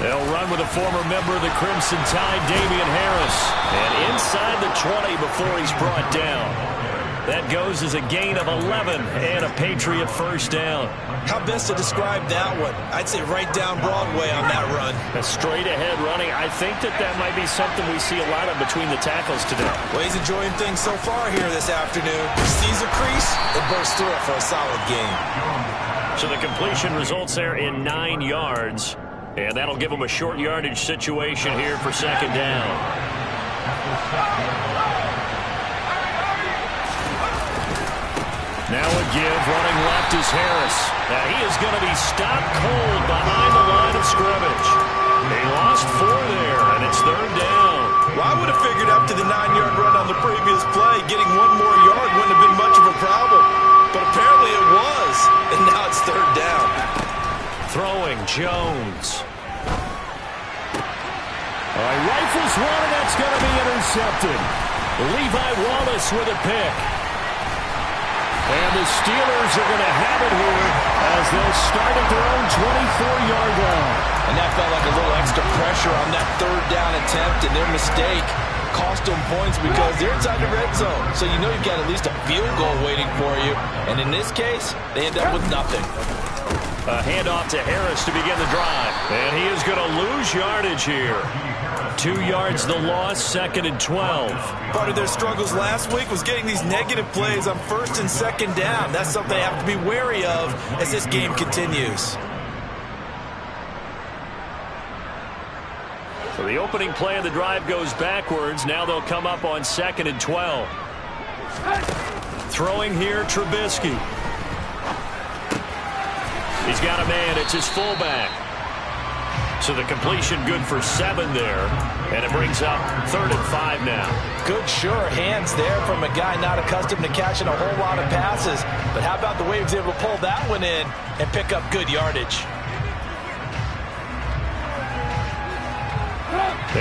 They'll run with a former member of the Crimson Tide, Damian Harris. And inside the 20 before he's brought down. That goes as a gain of 11 and a Patriot first down. How best to describe that one? I'd say right down Broadway on that run. A straight ahead running. I think that might be something we see a lot of between the tackles today. Well, he's enjoying things so far here this afternoon. He sees a crease and bursts through it for a solid gain. So the completion results there in 9 yards. And that'll give him a short yardage situation here for second down. Now a give, running left is Harris. Now he is going to be stopped cold behind the line of scrimmage. He lost 4 there, and it's third down. Well, I would have figured up to the 9-yard run on the previous play. Getting 1 more yard wouldn't have been much of a problem. But apparently it was, and now it's third down. Throwing Jones. All right, rifles one, and that's going to be intercepted. Levi Wallace with a pick. And the Steelers are going to have it here as they'll start at their own 24-yard line. And that felt like a little extra pressure on that third down attempt, and their mistake cost them points because they're inside the red zone. So you know you've got at least a field goal waiting for you. And in this case, they end up with nothing. A handoff to Harris to begin the drive. And he is going to lose yardage here. 2 yards the loss, second and 12. Part of their struggles last week was getting these negative plays on first and second down. That's something they have to be wary of as this game continues. So the opening play of the drive goes backwards. Now they'll come up on second and 12. Throwing here, Trubisky. He's got a man. It's his fullback. So the completion good for 7 there. And it brings up third and 5 now. Good, sure hands there from a guy not accustomed to catching a whole lot of passes. But how about the way he was able to pull that one in and pick up good yardage?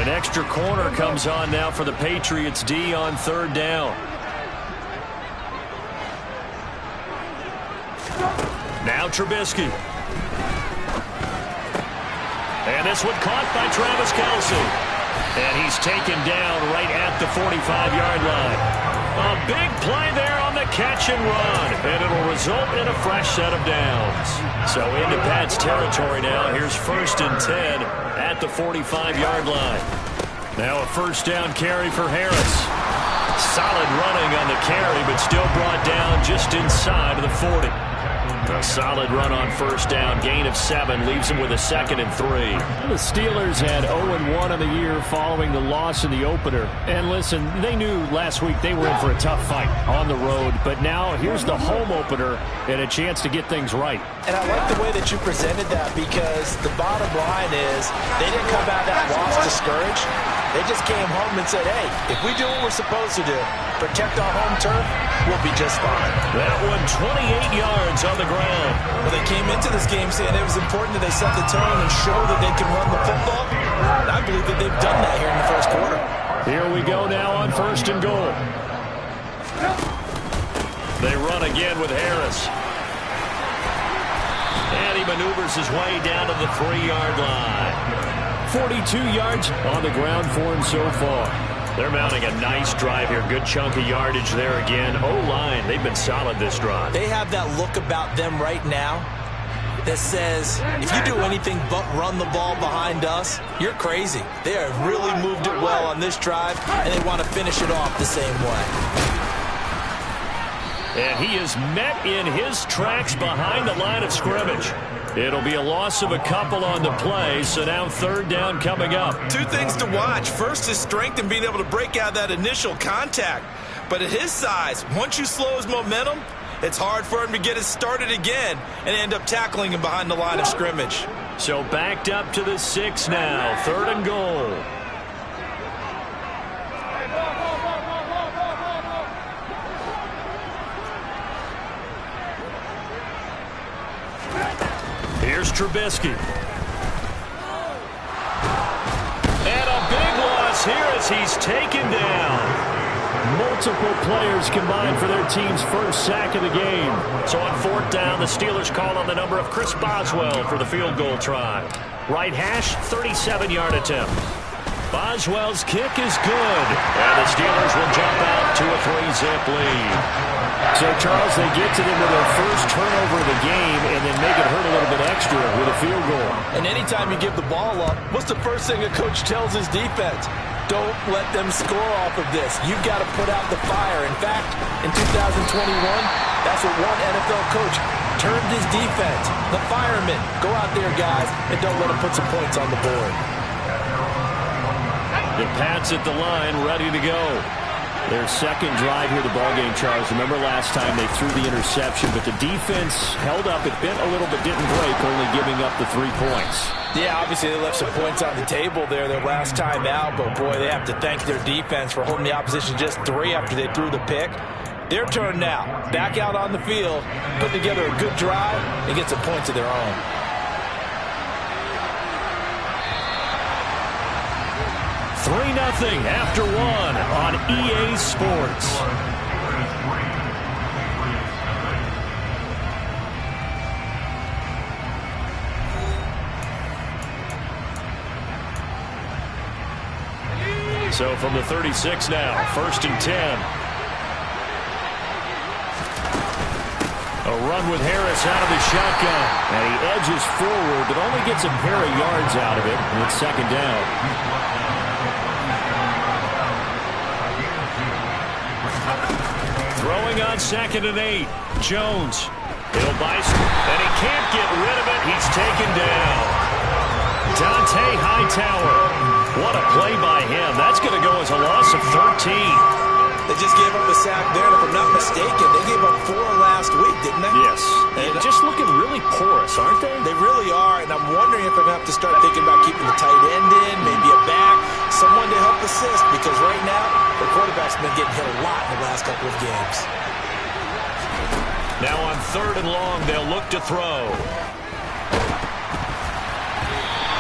An extra corner comes on now for the Patriots D on third down. Now Trubisky. And this one caught by Travis Kelce. And he's taken down right at the 45-yard line. A big play there on the catch and run. And it'll result in a fresh set of downs. So into Pat's territory now. Here's first and 10 at the 45-yard line. Now a first down carry for Harris. Solid running on the carry, but still brought down just inside of the 40. A solid run on first down, gain of 7, leaves him with a second and 3. The Steelers had 0-1 on the year following the loss in the opener. And listen, they knew last week they were in for a tough fight on the road. But now here's the home opener and a chance to get things right. And I like the way that you presented that because the bottom line is they didn't come out of that loss discouraged. They just came home and said, hey, if we do what we're supposed to do, protect our home turf, we'll be just fine. That one 28 yards on the ground. Well, they came into this game saying it was important that they set the tone and show that they can run the football. And I believe that they've done that here in the first quarter. Here we go now on first and goal. They run again with Harris. And he maneuvers his way down to the 3-yard line. 42 yards on the ground for him so far. They're mounting a nice drive here. Good chunk of yardage there again. O-line, they've been solid this drive. They have that look about them right now that says, if you do anything but run the ball behind us, you're crazy. They have really moved it well on this drive, and they want to finish it off the same way. And he is met in his tracks behind the line of scrimmage. It'll be a loss of a couple on the play, so now third down coming up. 2 things to watch. First is strength and being able to break out that initial contact. But at his size, once you slow his momentum, it's hard for him to get it started again and end up tackling him behind the line of scrimmage. So backed up to the 6 now, third and goal. Here's Trubisky. And a big loss here as he's taken down. Multiple players combined for their team's first sack of the game. So on fourth down, the Steelers call on the number of Chris Boswell for the field goal try. Right hash, 37-yard attempt. Boswell's kick is good. And the Steelers will jump out to a 3-zip lead. So, Charles, they get to them with their first turnover of the game and then make it hurt a little bit extra with a field goal. And anytime you give the ball up, what's the first thing a coach tells his defense? Don't let them score off of this. You've got to put out the fire. In fact, in 2021, that's what one NFL coach termed his defense. The firemen. Go out there, guys, and don't let them put some points on the board. The Pats at the line, ready to go. Their second drive here of the ballgame, Charles. Remember last time they threw the interception, but the defense held up. It bent a little but didn't break, only giving up the 3 points. Yeah, obviously they left some points on the table there their last time out, but boy, they have to thank their defense for holding the opposition just 3 after they threw the pick. Their turn now. Back out on the field, put together a good drive, and get some points of their own. $3-0 after 1 on EA Sports. So from the 36 now, 1st and 10. A run with Harris out of the shotgun. And he edges forward, but only gets a pair of yards out of it. And it's 2nd down. Throwing on 2nd and 8. Jones. He'll Bison. And he can't get rid of it. He's taken down. Dante Hightower. What a play by him. That's going to go as a loss of 13. They just gave up a sack there, and if I'm not mistaken, they gave up 4 last week, didn't they? Yes. And just looking really porous, aren't they? They really are, and I'm wondering if I'm going to have to start thinking about keeping the tight end in, maybe a back, someone to help assist, because right now, the quarterback's been getting hit a lot in the last couple of games. Now on 3rd and long, they'll look to throw.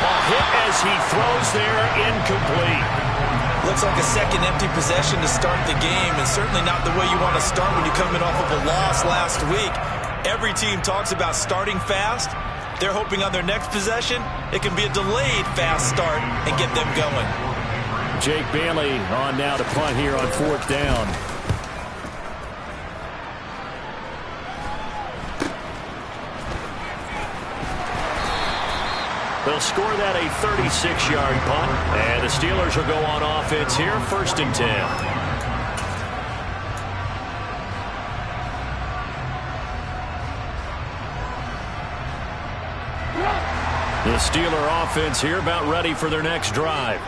A hit as he throws there, incomplete. Looks like a second empty possession to start the game, and certainly not the way you want to start when you're coming off of a loss last week. Every team talks about starting fast. They're hoping on their next possession, it can be a delayed fast start and get them going. Jake Bailey on now to punt here on 4th down. They'll score that a 36-yard punt, and the Steelers will go on offense here, 1st and 10. The Steeler offense here about ready for their next drive.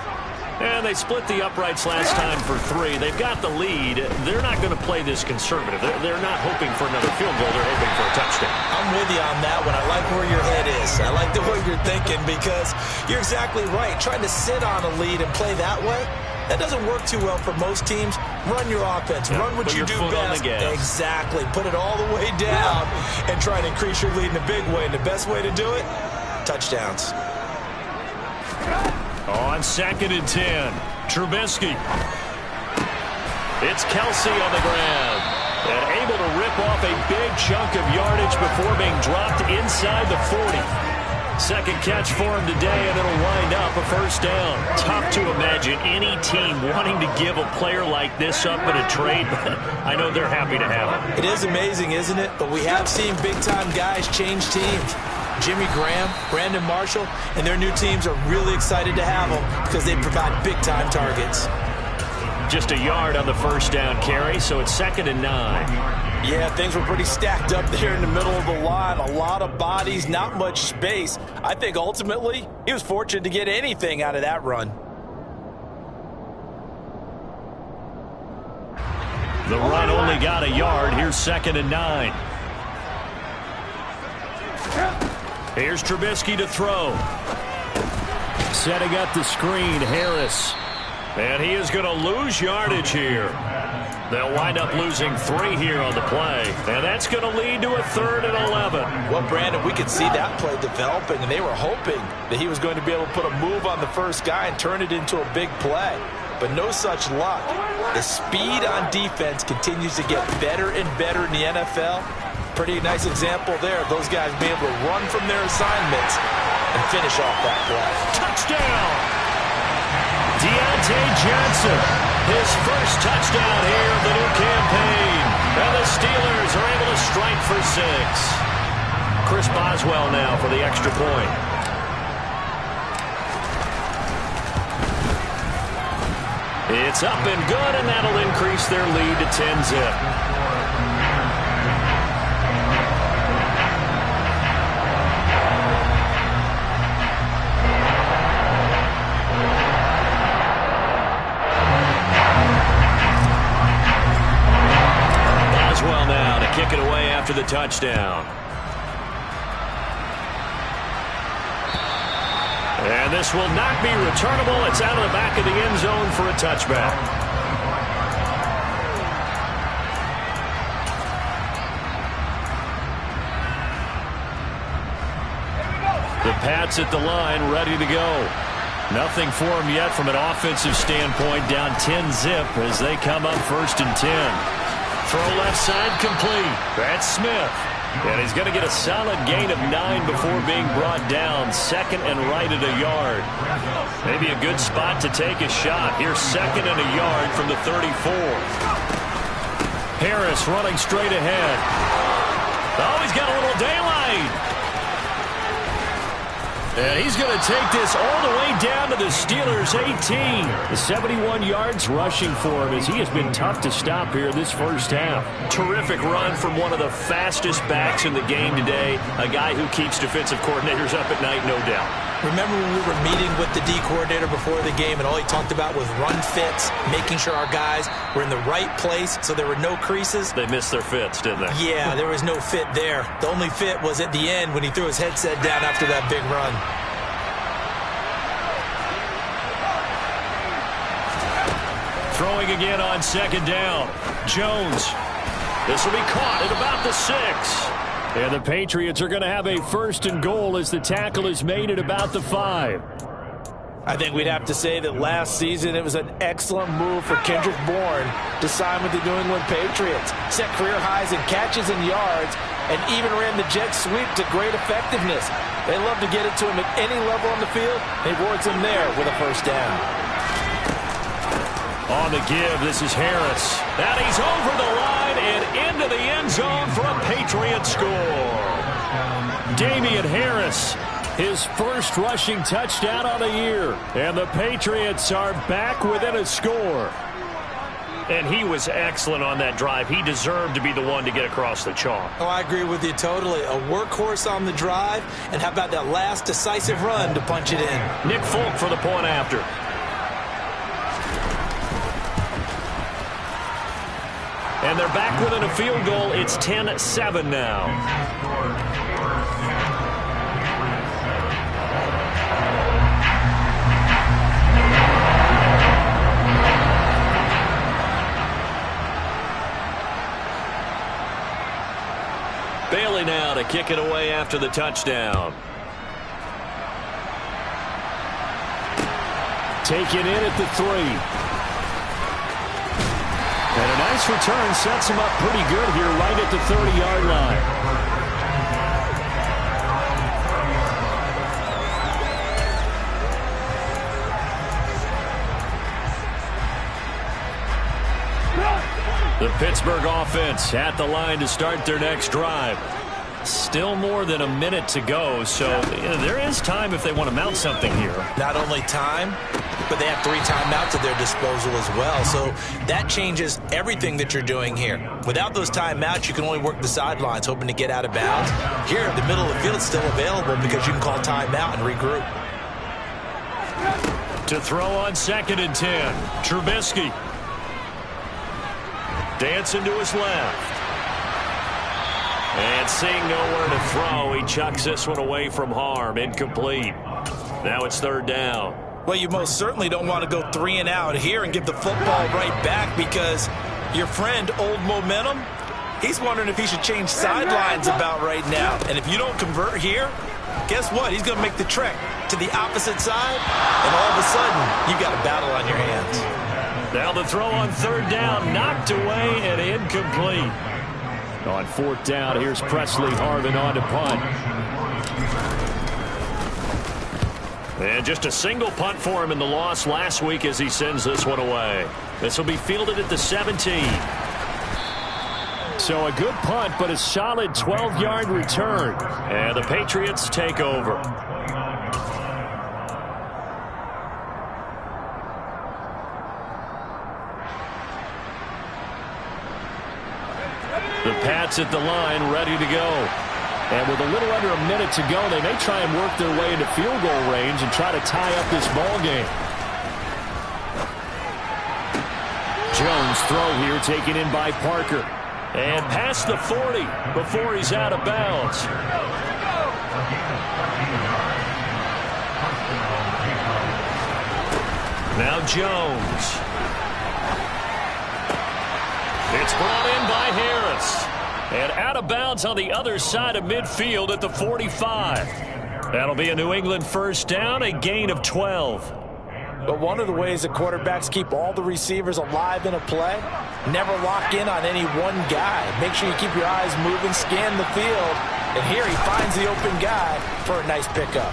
And they split the uprights last time for 3. They've got the lead. They're not going to play this conservative. They're not hoping for another field goal. They're hoping for a touchdown. I'm with you on that one. I like where your head is. I like the way you're thinking because you're exactly right. Trying to sit on a lead and play that way, that doesn't work too well for most teams. Run your offense. Run what you do best. Exactly. Put it all the way down and try to increase your lead in a big way. And the best way to do it, touchdowns. On 2nd and 10, Trubisky. It's Kelsey on the ground. And able to rip off a big chunk of yardage before being dropped inside the 40. Second catch for him today, and it'll wind up a 1st down. Tough to imagine any team wanting to give a player like this up in a trade, but I know they're happy to have him. It is amazing, isn't it? But we have seen big-time guys change teams. Jimmy Graham, Brandon Marshall, and their new teams are really excited to have them because they provide big-time targets. Just a yard on the 1st down carry, so it's 2nd and 9. Yeah, things were pretty stacked up there in the middle of the line. A lot of bodies, not much space. I think ultimately he was fortunate to get anything out of that run. The run only got a yard. Here's 2nd and 9. Here's Trubisky to throw. Setting up the screen, Harris. And he is going to lose yardage here. They'll wind up losing 3 here on the play. And that's going to lead to a 3rd and 11. Well, Brandon, we could see that play developing, and they were hoping that he was going to be able to put a move on the first guy and turn it into a big play. But no such luck. The speed on defense continues to get better and better in the NFL. Pretty nice example there of those guys being able to run from their assignments and finish off that play. Touchdown! Deontay Johnson, his first touchdown here of the new campaign. And the Steelers are able to strike for 6. Chris Boswell now for the extra point. It's up and good, and that'll increase their lead to 10-zip. Boswell now to kick it away after the touchdown. And this will not be returnable. It's out of the back of the end zone for a touchback. The Pats at the line, ready to go. Nothing for them yet from an offensive standpoint. Down 10-zip as they come up 1st and 10. Throw left side complete. That's Smith. And he's going to get a solid gain of 9 before being brought down. 2nd and right at a yard. Maybe a good spot to take a shot. Here's 2nd and a yard from the 34. Harris running straight ahead. Oh, he's got a little daylight. And he's going to take this all the way down to the Steelers' 18. The 71 yards rushing for him as he has been tough to stop here this first half. Terrific run from one of the fastest backs in the game today. A guy who keeps defensive coordinators up at night, no doubt. Remember when we were meeting with the D coordinator before the game and all he talked about was run fits, making sure our guys were in the right place so there were no creases? They missed their fits, didn't they? Yeah, there was no fit there. The only fit was at the end when he threw his headset down after that big run. Throwing again on 2nd down. Jones. This will be caught at about the 6. And the Patriots are going to have a 1st and goal as the tackle is made at about the 5. I think we'd have to say that last season it was an excellent move for Kendrick Bourne to sign with the New England Patriots. Set career highs in catches and yards and even ran the jet sweep to great effectiveness. They love to get it to him at any level on the field. They rewards him there with a 1st down. On the give, this is Harris. And he's over the line and into the end zone for a Patriot score. Damian Harris, his first rushing touchdown on the year. And the Patriots are back within a score. And he was excellent on that drive. He deserved to be the one to get across the chalk. Oh, I agree with you totally. A workhorse on the drive. And how about that last decisive run to punch it in? Nick Folk for the point after. And they're back within a field goal. It's 10-7 now. Bailey now to kick it away after the touchdown. Taken in at the 3. And a nice return sets him up pretty good here right at the 30-yard line. The Pittsburgh offense at the line to start their next drive. Still more than a minute to go, so there is time if they want to mount something here. Not only time, but they have 3 timeouts at their disposal as well. So that changes everything that you're doing here. Without those timeouts, you can only work the sidelines, hoping to get out of bounds. Here, the middle of the field is still available because you can call timeout and regroup. To throw on 2nd and 10. Trubisky. Dancing to his left. And seeing nowhere to throw, he chucks this one away from harm. Incomplete. Now it's 3rd down. Well, you most certainly don't want to go 3 and out here and give the football right back because your friend, Old Momentum, he's wondering if he should change sidelines about right now. And if you don't convert here, guess what? He's going to make the trek to the opposite side, and all of a sudden, you got a battle on your hands. Now the throw on 3rd down, knocked away and incomplete. On 4th down, here's Presley Harvin on to punt. And just a single punt for him in the loss last week as he sends this one away. This will be fielded at the 17. So a good punt, but a solid 12-yard return. And the Patriots take over. The Pats at the line, ready to go. And with a little under a minute to go, they may try and work their way into field goal range and try to tie up this ball game. Jones throw here taken in by Parker. And past the 40 before he's out of bounds. Now Jones. It's brought in by Harris. And out of bounds on the other side of midfield at the 45. That'll be a New England first down, a gain of 12. But one of the ways that quarterbacks keep all the receivers alive in a play, never lock in on any one guy. Make sure you keep your eyes moving, scan the field, and here he finds the open guy for a nice pickup.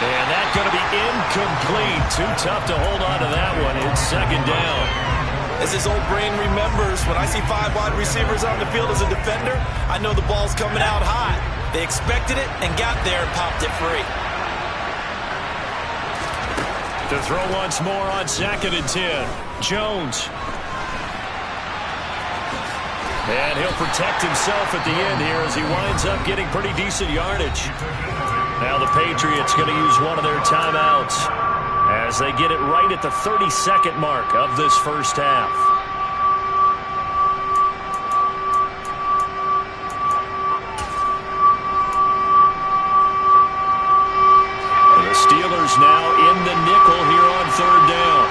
And that's going to be incomplete. Too tough to hold on to that one. It's second down. As his old brain remembers, when I see 5 wide receivers on the field as a defender, I know the ball's coming out hot. They expected it and got there and popped it free. To throw once more on 2nd and 10. Jones. And he'll protect himself at the end here as he winds up getting pretty decent yardage. Now the Patriots going to use one of their timeouts as they get it right at the 32nd mark of this first half. The Steelers now in the nickel here on 3rd down.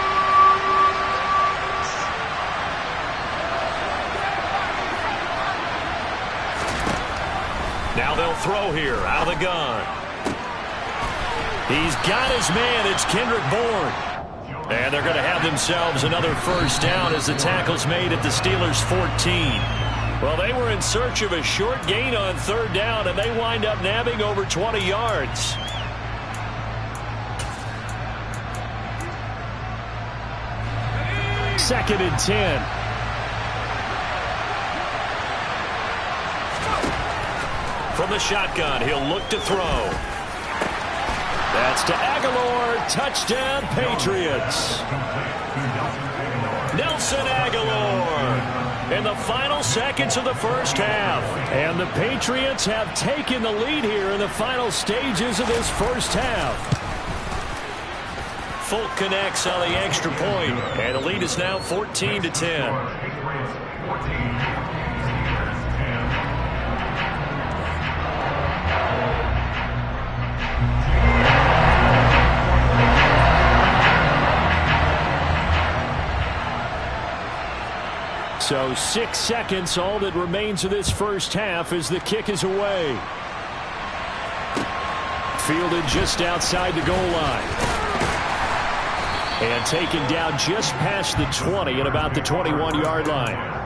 Now they'll throw here out of the gun. He's got his man. It's Kendrick Bourne. And they're going to have themselves another first down as the tackle's made at the Steelers' 14. Well, they were in search of a short gain on 3rd down, and they wind up nabbing over 20 yards. Second and 10. From the shotgun, he'll look to throw. That's to Aguilar. Touchdown, Patriots. Nelson Aguilar in the final seconds of the first half. And the Patriots have taken the lead here in the final stages of this first half. Folk connects on the extra point, and the lead is now 14-10. So 6 seconds, all that remains of this first half as the kick is away. Fielded just outside the goal line. And taken down just past the 20 at about the 21-yard line.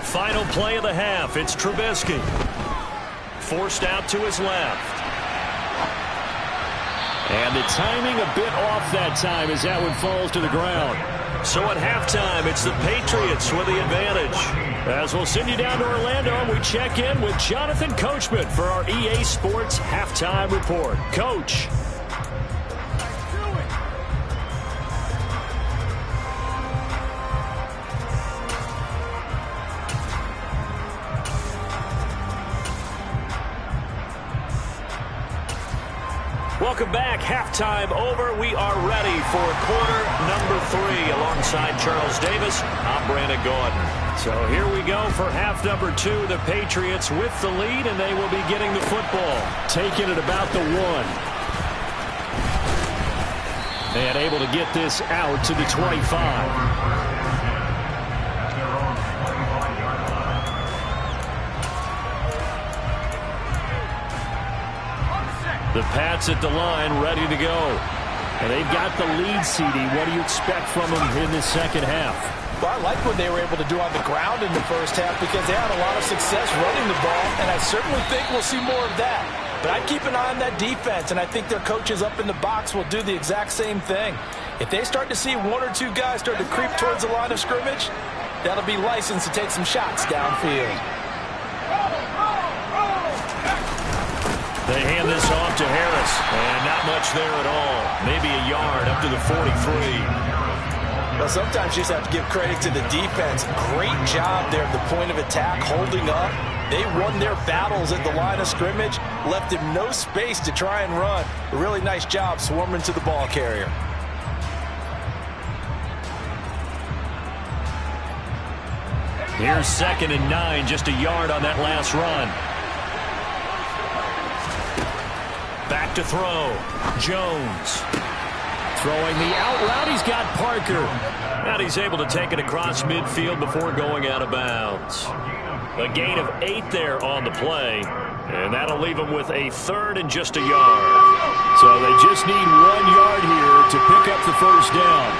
Final play of the half. It's Trubisky. Forced out to his left. And the timing a bit off that time as that one falls to the ground. So at halftime, it's the Patriots with the advantage. As we'll send you down to Orlando, and we check in with Jonathan Coachman for our EA Sports Halftime Report. Coach. Welcome back. Halftime over. We are ready for quarter number 3 alongside Charles Davis. I'm Brandon Gaudin. So here we go for half number 2. The Patriots with the lead, and they will be getting the football. Taking it about the 1. And able to get this out to the 25. The Pats at the line, ready to go. And they've got the lead, CD. What do you expect from them in the second half? Well, I like what they were able to do on the ground in the first half because they had a lot of success running the ball, and I certainly think we'll see more of that. But I'd keep an eye on that defense, and I think their coaches up in the box will do the exact same thing. If they start to see one or two guys start to creep towards the line of scrimmage, that'll be licensed to take some shots downfield. They hand this off to Harris, and not much there at all. Maybe a yard up to the 43. Well, sometimes you just have to give credit to the defense. Great job there at the point of attack, holding up. They won their battles at the line of scrimmage, left him no space to try and run. A really nice job swarming to the ball carrier. Here's 2nd and 9, just a yard on that last run. Back to throw. Jones. Throwing the out route, he's got Parker. And he's able to take it across midfield before going out of bounds. A gain of 8 there on the play. And that'll leave him with a 3rd and just a yard. So they just need 1 yard here to pick up the first down.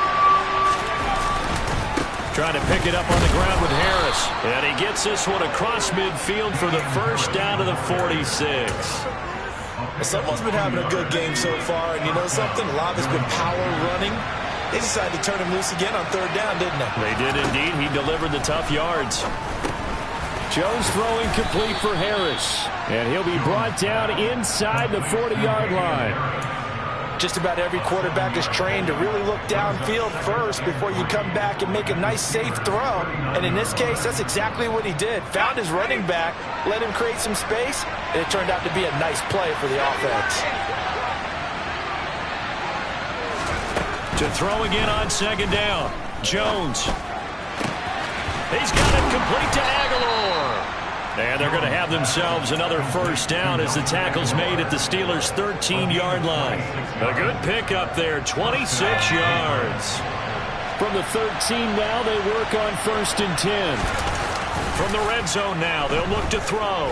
Trying to pick it up on the ground with Harris. And he gets this one across midfield for the first down to the 46. Someone's been having a good game so far, and you know something? A lot of it's been power running. They decided to turn him loose again on 3rd down, didn't they? They did indeed. He delivered the tough yards. Jones throwing complete for Harris. And he'll be brought down inside the 40-yard line. Just about every quarterback is trained to really look downfield first before you come back and make a nice, safe throw. And in this case, that's exactly what he did. Found his running back, let him create some space, and it turned out to be a nice play for the offense. To throw again on 2nd down. Jones. He's got it complete to Aguilar. And they're going to have themselves another first down as the tackle's made at the Steelers' 13-yard line. A good pickup there, 26 yards. From the 13 now, they work on 1st and 10. From the red zone now, they'll look to throw.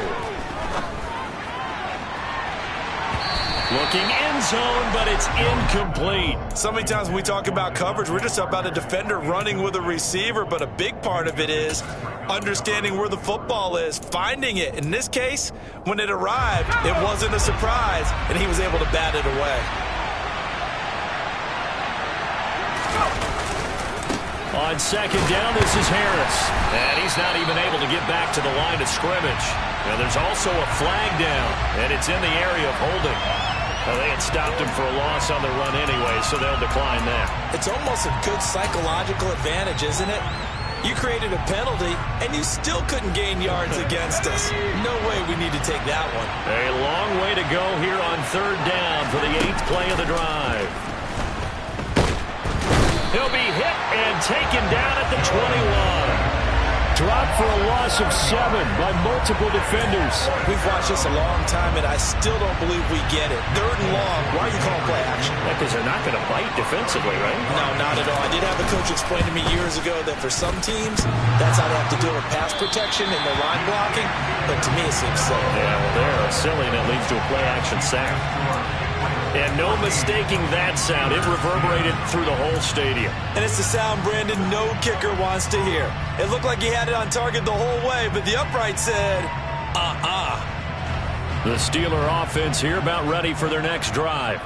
Looking end zone, but it's incomplete. So many times when we talk about coverage, we're just talking about a defender running with a receiver, but a big part of it is understanding where the football is, finding it. In this case, when it arrived, it wasn't a surprise, and he was able to bat it away. On 2nd down, this is Harris. And he's not even able to get back to the line of scrimmage. Now, there's also a flag down, and it's in the area of holding. Well, they had stopped him for a loss on the run anyway, so they'll decline that. It's almost a good psychological advantage, isn't it? You created a penalty, and you still couldn't gain yards against us. No way we need to take that one. A long way to go here on 3rd down for the 8th play of the drive. He'll be hit and taken down at the 21. Dropped for a loss of 7 by multiple defenders. We've watched this a long time, and I still don't believe we get it. 3rd and long. Why are you calling play action? Because they're not going to bite defensively, right? No, not at all. I did have a coach explain to me years ago that for some teams, that's how they have to deal with pass protection and their line blocking. But to me, it seems silly. Yeah, well, they're silly, and it leads to a play action sack. And no mistaking that sound. It reverberated through the whole stadium. And it's the sound Brandon no kicker wants to hear. It looked like he had it on target the whole way, but the upright said, The Steeler offense here about ready for their next drive.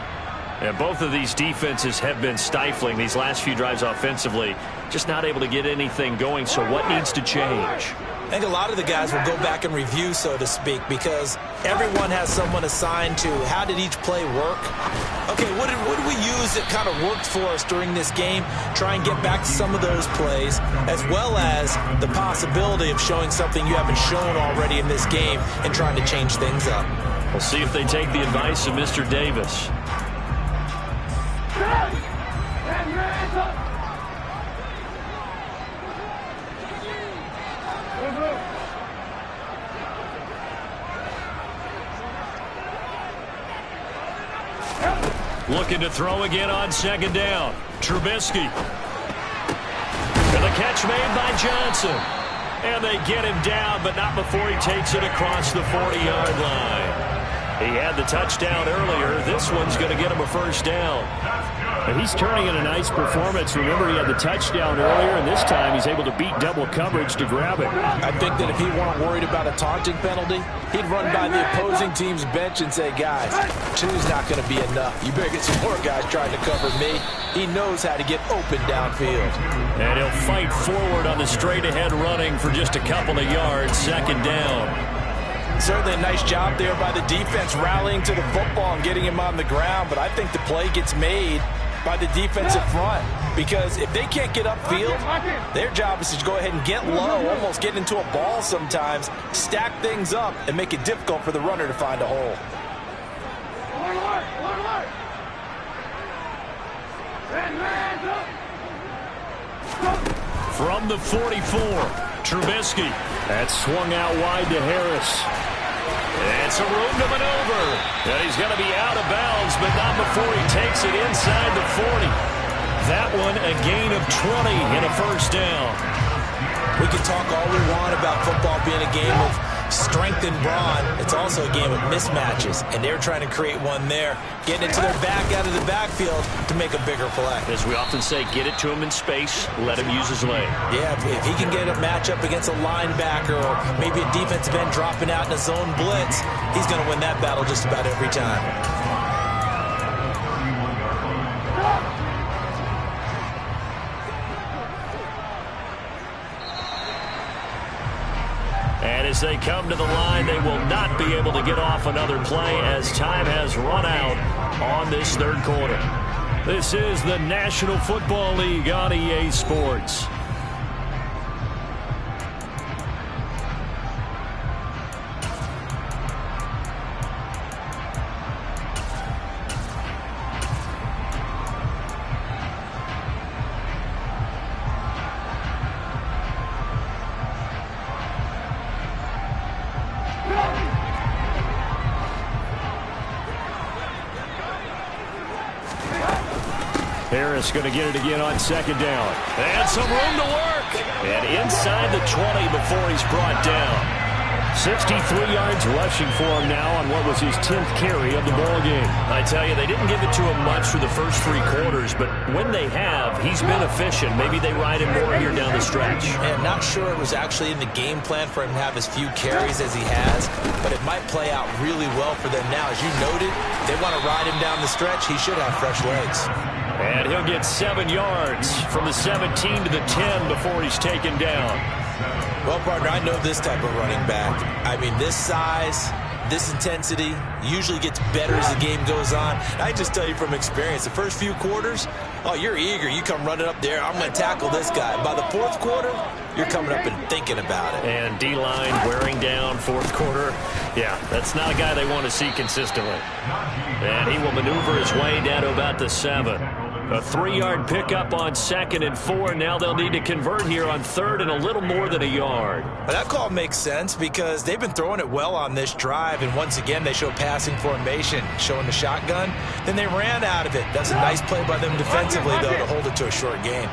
And both of these defenses have been stifling these last few drives offensively. Just not able to get anything going, so what needs to change? I think a lot of the guys will go back and review, so to speak, because everyone has someone assigned to how did each play work. Okay, what did we use that kind of worked for us during this game? Try and get back to some of those plays, as well as the possibility of showing something you haven't shown already in this game and trying to change things up. We'll see if they take the advice of Mr. Davis. Looking to throw again on second down. Trubisky. And the catch made by Johnson. And they get him down, but not before he takes it across the 40-yard line. He had the touchdown earlier. This one's going to get him a first down. And he's turning in a nice performance. Remember, he had the touchdown earlier, and this time he's able to beat double coverage to grab it. I think that if he weren't worried about a taunting penalty, he'd run by the opposing team's bench and say, guys, two's not going to be enough. You better get some more guys trying to cover me. He knows how to get open downfield. And he'll fight forward on the straight-ahead running for just a couple of yards, second down. Certainly a nice job there by the defense rallying to the football and getting him on the ground, but I think the play gets made by the defensive front, because if they can't get upfield, their job is to go ahead and get low, almost get into a ball sometimes, stack things up, and make it difficult for the runner to find a hole. From the 44, Trubisky. That swung out wide to Harris. And some room to maneuver. And he's going to be out of bounds, but not before he takes it inside the 40. That one a gain of 20 and a first down. We can talk all we want about football being a game of strength and brawn. It's also a game of mismatches, and they're trying to create one there, getting it to their back out of the backfield to make a bigger play. As we often say, get it to him in space, let him use his leg. Yeah, if he can get a matchup against a linebacker or maybe a defensive end dropping out in a zone blitz, he's going to win that battle just about every time. And as they come to the line, they will not be able to get off another play as time has run out on this third quarter. This is the National Football League on EA Sports. Harris going to get it again on second down. And some room to work. And inside the 20 before he's brought down. 63 yards rushing for him now on what was his 10th carry of the ball game. I tell you, they didn't give it to him much for the first three quarters, but when they have, he's been efficient. Maybe they ride him more here down the stretch. And not sure it was actually in the game plan for him to have as few carries as he has, but it might play out really well for them now. As you noted, they want to ride him down the stretch. He should have fresh legs. And he'll get 7 yards from the 17 to the 10 before he's taken down. Well, partner, I know this type of running back. I mean, this size, this intensity usually gets better as the game goes on. I just tell you from experience, the first few quarters, oh, you're eager. You come running up there, I'm going to tackle this guy. By the fourth quarter, you're coming up and thinking about it. And D-line wearing down fourth quarter. Yeah, that's not a guy they want to see consistently. And he will maneuver his way down to about the 7. A 3-yard pickup on 2nd and 4. Now they'll need to convert here on 3rd and a little more than a yard. Well, that call makes sense because they've been throwing it well on this drive, and once again they show passing formation, showing the shotgun. Then they ran out of it. That's a nice play by them defensively, though, to hold it to a short gain.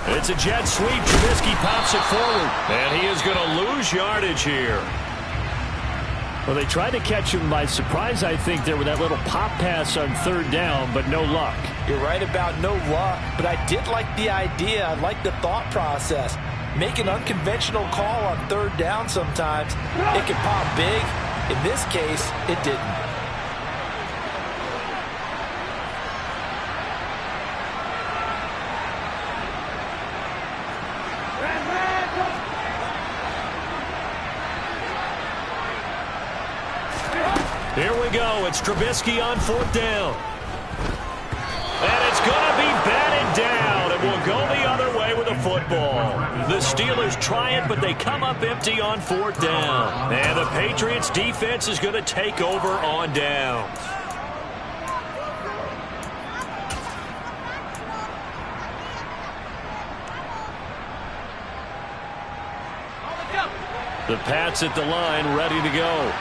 It's a jet sweep. Trubisky pops it forward. And he is going to lose yardage here. Well, they tried to catch him by surprise, I think, there with that little pop pass on 3rd down, but no luck. You're right about no luck, but I did like the idea. I like the thought process. Make an unconventional call on 3rd down sometimes. It can pop big. In this case, it didn't. Here we go. It's Trubisky on 4th down. And it's going to be batted down. It will go the other way with a football. The Steelers try it, but they come up empty on 4th down. And the Patriots defense is going to take over on downs. The Pats at the line, ready to go.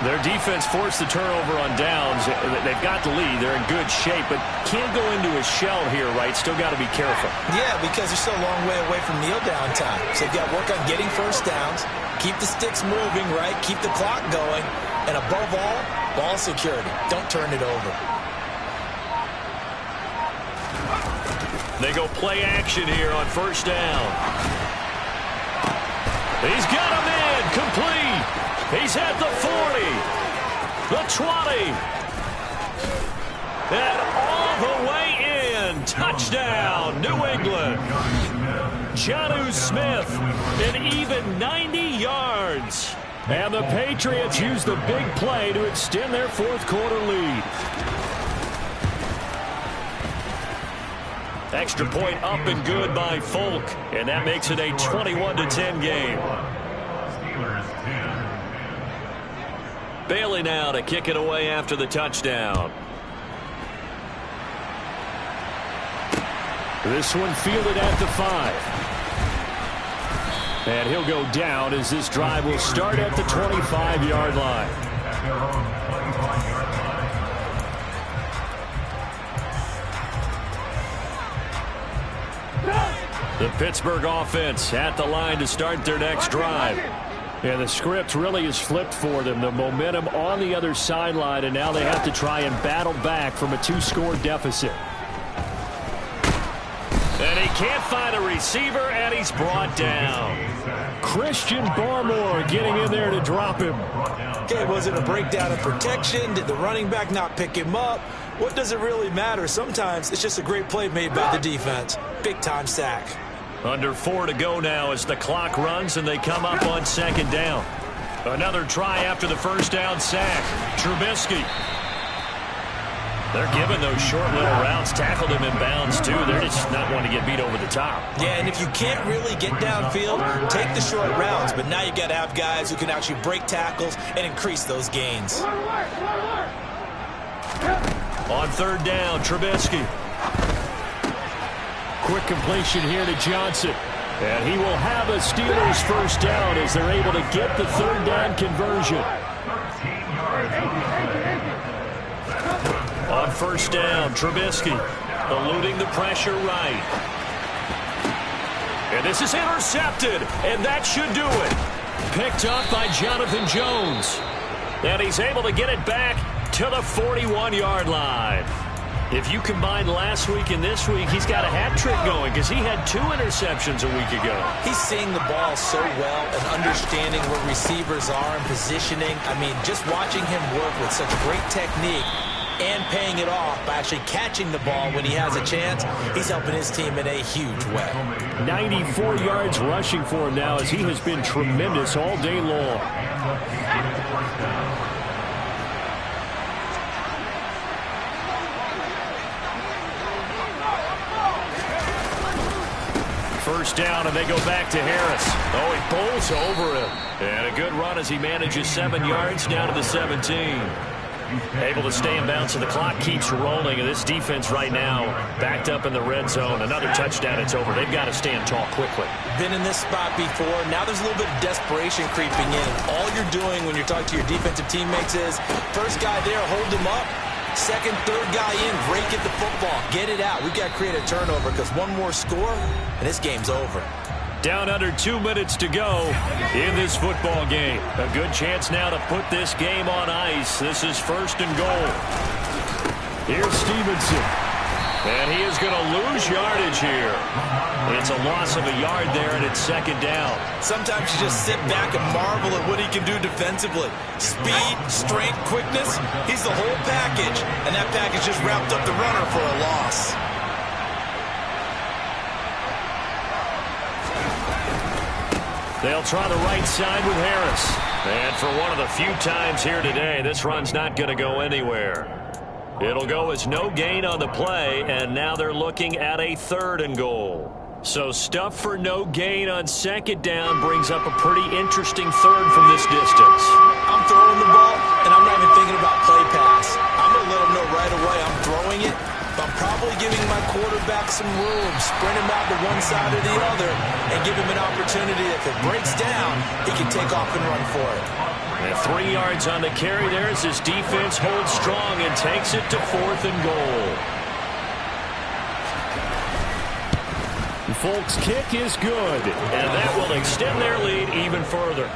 Their defense forced the turnover on downs. They've got the lead. They're in good shape, but can't go into a shell here, right? Still got to be careful. Yeah, because they're still a long way away from kneel down time. So you've got to work on getting first downs, keep the sticks moving, right? Keep the clock going, and above all, ball security. Don't turn it over. They go play action here on first down. He's got him in, complete. He's at the 40, the 20, and all the way in. Touchdown, New England. Jonnu Smith, an even 90 yards. And the Patriots use the big play to extend their fourth quarter lead. Extra point up and good by Folk, and that makes it a 21-10 game. Bailey now to kick it away after the touchdown. This one fielded at the 5. And he'll go down as this drive will start at the 25-yard line. The Pittsburgh offense at the line to start their next drive. And the script really is flipped for them. The momentum on the other sideline, and now they have to try and battle back from a 2-score deficit. And he can't find a receiver, and he's brought down. Christian Barmore getting in there to drop him. Okay, was it a breakdown of protection? Did the running back not pick him up? What does it really matter? Sometimes it's just a great play made by the defense. Big-time sack. Under 4 to go now as the clock runs and they come up on second down. Another try after the first down sack. Trubisky. They're giving those short little routes. Tackled him in bounds, too. They're just not wanting to get beat over the top. Yeah, and if you can't really get downfield, take the short routes. But now you got to have guys who can actually break tackles and increase those gains. On third down, Trubisky. Quick completion here to Johnson. And he will have a Steelers first down as they're able to get the third down conversion. On first down, Trubisky eluding the pressure right. And this is intercepted, and that should do it. Picked up by Jonathan Jones. And he's able to get it back to the 41-yard line. If you combine last week and this week, he's got a hat trick going because he had 2 interceptions a week ago. He's seeing the ball so well and understanding where receivers are and positioning. I mean, just watching him work with such great technique and paying it off by actually catching the ball when he has a chance, he's helping his team in a huge way. 94 yards rushing for him now as he has been tremendous all day long. First down, and they go back to Harris. Oh, he bowls over him. And a good run as he manages 7 yards down to the 17. Able to stay in bounds, so the clock keeps rolling. And this defense right now backed up in the red zone. Another touchdown, it's over. They've got to stand tall quickly. Been in this spot before. Now there's a little bit of desperation creeping in. All you're doing when you're talking to your defensive teammates is, first guy there, hold him up. Second, third guy in, break at the football. Get it out. We've got to create a turnover because one more score, and this game's over. Down under 2 minutes to go in this football game. A good chance now to put this game on ice. This is first and goal. Here's Stevenson. And he is going to lose yardage here. It's a loss of a yard there, and it's second down. Sometimes you just sit back and marvel at what he can do defensively. Speed, strength, quickness, he's the whole package. And that package just wrapped up the runner for a loss. They'll try the right side with Harris. And for one of the few times here today, this run's not going to go anywhere. It'll go as no gain on the play, and now they're looking at a third and goal. So stuff for no gain on second down brings up a pretty interesting third from this distance. I'm throwing the ball, and I'm not even thinking about play pass. I'm going to let them know right away I'm throwing it, I'm probably giving my quarterback some room, sprint him out to one side or the other, and give him an opportunity. If it breaks down, he can take off and run for it. And 3 yards on the carry there as his defense holds strong and takes it to 4th and goal. Folks' kick is good. And that will extend their lead even further.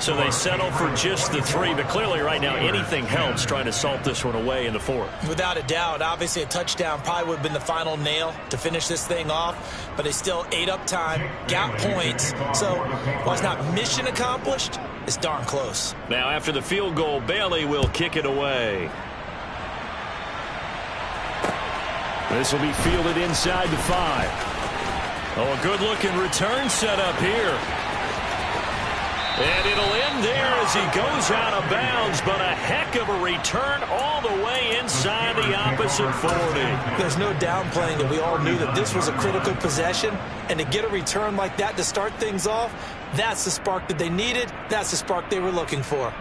So they settle for just the 3, but clearly right now anything helps trying to salt this one away in the 4th. Without a doubt, obviously a touchdown probably would have been the final nail to finish this thing off, but they still ate up time, got points. So while it's not mission accomplished, it's darn close. Now after the field goal, Bailey will kick it away. This will be fielded inside the 5. Oh, a good-looking return set up here. And it'll end there as he goes out of bounds, but a heck of a return all the way inside the opposite 40. There's no downplaying that we all knew that this was a critical possession, and to get a return like that to start things off, that's the spark that they needed. That's the spark they were looking for.